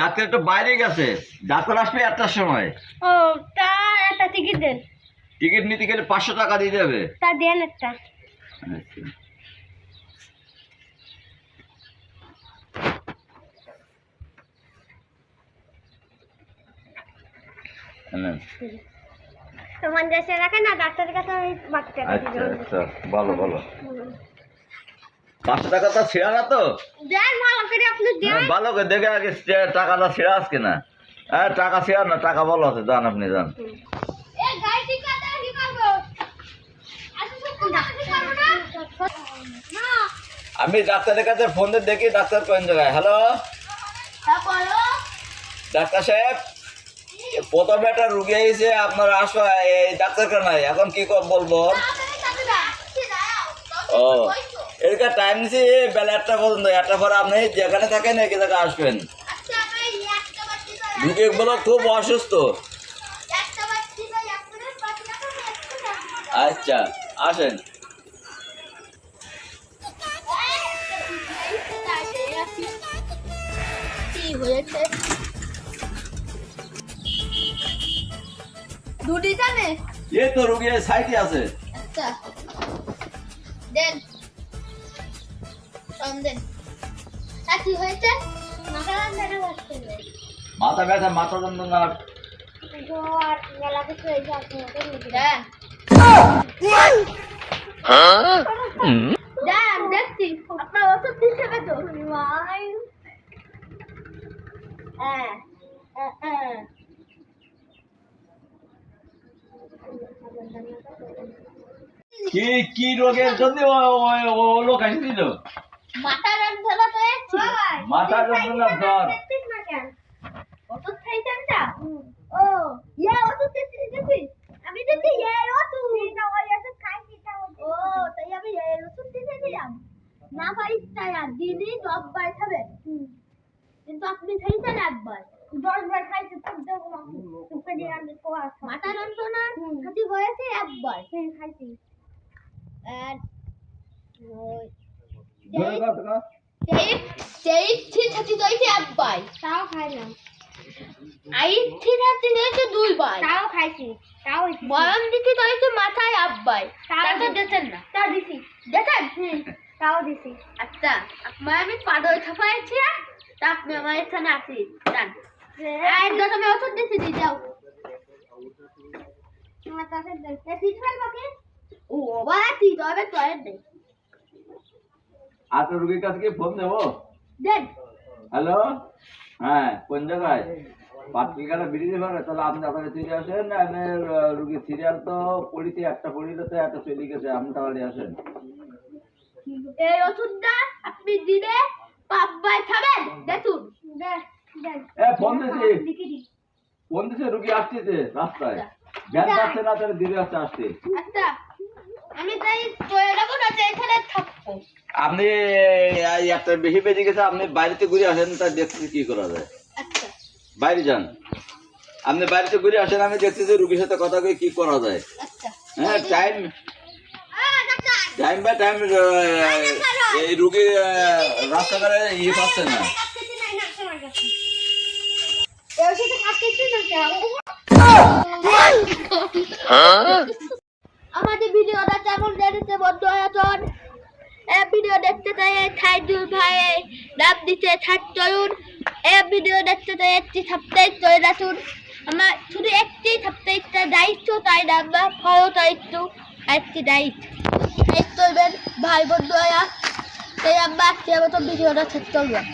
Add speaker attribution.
Speaker 1: Doctor তো বাইরে গেছে, ডাক্তার আসবে 1টার সময়।
Speaker 2: ও তা একটা টিকিট দেন।
Speaker 1: টিকিট নিতে গেলে 500 টাকা দিয়ে যাবে।
Speaker 2: তা দেন একটা। তোমার দেশে রাখে না ডাক্তারের কাছে আমি বাকি টাকা দিয়ে দেব।
Speaker 1: আচ্ছা ভালো ভালো। 500 টাকা তো ছেড়া না তো?
Speaker 2: দেন ভালো করে আপনি দেন।
Speaker 1: ভালো করে দেখে আগে টাকাটা ছেড়া আছে কিনা। হ্যাঁ টাকা ছেড়া না, টাকা ভালো আছে, যান আপনি যান।
Speaker 2: এই গাড়ি ঠিক আছে কি করব? আচ্ছা সব ডাক্তার করব না? না।
Speaker 1: আমি ডাক্তারের কাছে ফোন দিয়ে দেখি ডাক্তার কোন জায়গায়। হ্যালো
Speaker 2: হ্যাঁ বলো।
Speaker 1: ডাক্তার সাহেব, প্রথমে একটা রুগী এসে আপনার আসো, এই ডাক্তারকে নাই, এখন কি বলবো? ও এদিকে টাইম নিছি বেলা 1টা পর্যন্ত, 1টা পরে আপনি যেখানে থাকেন একই জায়গায় আসবেন। রুগী বলো খুব অসুস্থ। আচ্ছা আসেন।
Speaker 2: কি হয়েছে? দুটি জানে?
Speaker 1: এই তো রুগী সাইডে আছে।
Speaker 2: আচ্ছা দেন দেন। কি হয়েছে?
Speaker 1: মাথা ব্যথা, মাথা যন্ত্রণা।
Speaker 2: জ্বর গলা কিছু হয়েছে আপনি দেন। দেন দেখছি আপনার ওষুধ দিচ্ছে তো।
Speaker 1: কি কি রোগের জন্য ও লোক আসছিল?
Speaker 2: মাথা যন্ত্রণা তো হচ্ছে।
Speaker 1: মাথা যন্ত্রণা জ্বর।
Speaker 2: ওষুধ খাইছেন তা? ও ইয়া ওষুধ দিছি আমি দিছি ইয়া ওষুধ না ওই ওষুধ খাইছি তা। ও তাই আমি এই ওষুধ দিয়েছিলাম না ভাই, তাই দিদি 10 বার খাবে। কিন্তু আপনি খাইছেন একবার, 10 বার খাইছে তো দিয়ে আমি কোয়া মাথা যন্ত্রণা খাতি হয়েছে একবার খাইছি। আর ওই যেই ঠিক খাতি হয়েছে একবার, তাও খাইলাম। আই ঠিক খাতি হয়েছে 2 বার, তাও খাইছি। তাও মরণ দিতে হয়েছে মাথায় একবার, তাও তো দিতেন না। তাও দিছি দেখেন। তাও দিছি। আচ্ছা আপনার আমি পাদল ছাপাইছি, তা আপনি আমার এখানে আসি যান। আর দশমে ওষুধ দিছি দিয়ে যাও। আমার কাছে দেখতে ঠিক হয় বাকি। ও বাবা ঠিক হবে তো আর নেই।
Speaker 1: আপনার রুগীর কাছে কি ফোন দেবো?
Speaker 2: দেন।
Speaker 1: হ্যালো হ্যাঁ কোন জায়গায়? পাত্রিকাটা বেরিয়ে পারে তাহলে আপনি আপনাকে চলে আসেন। আমি রুগীর সিরিয়াল তো পড়িতে, একটা পড়িতে তো একটা চলে গেছে, আপনি তাহলে আসেন।
Speaker 2: এই ওষুধটা আপনি দিলে 5 বার খাবেন দেখুন।
Speaker 1: ফোন দিছি, ফোন দিছে, রুগী আসতেছে রাস্তায়, জ্ঞান পাচ্ছে না, তাহলে ধীরে আসতে আসতে।
Speaker 2: আচ্ছা আমি তাই তো এরকম আছে এখানে থাকবো।
Speaker 1: আপনি একটা বেশি বেজে গেছে, আপনি বাড়িতে ঘুরে আসেন, তা দেখছি কি করা যায়।
Speaker 2: আচ্ছা
Speaker 1: বাইরে যান, আপনি বাড়িতে ঘুরে আসেন, আমি দেখছি যে রুগীর সাথে কথা কই কি করা যায়।
Speaker 2: আচ্ছা
Speaker 1: হ্যাঁ টাইম বাই টাইম এই রুগী রাস্তাঘাটে ইয়ে পাচ্ছে না।
Speaker 2: আমাদের ভিডিওটা কেমন লেগেছে বন্ধু আয়োজন, এই ভিডিও দেখতে চাই সাইদুল ভাই নাম দিতে থাকতুন। এই ভিডিও দেখতে চাই একটি সাবস্ক্রাইব করে রাখুন। আমার শুধু একটি সাবস্ক্রাইবটা দায়িত্ব, তাই নাম্বার ফলো দায়িত্ব একটি দায়িত্ব করবেন ভাই বন্ধু আয়া। তাই আমরা আজকের মতো ভিডিওটা শেষ করলাম।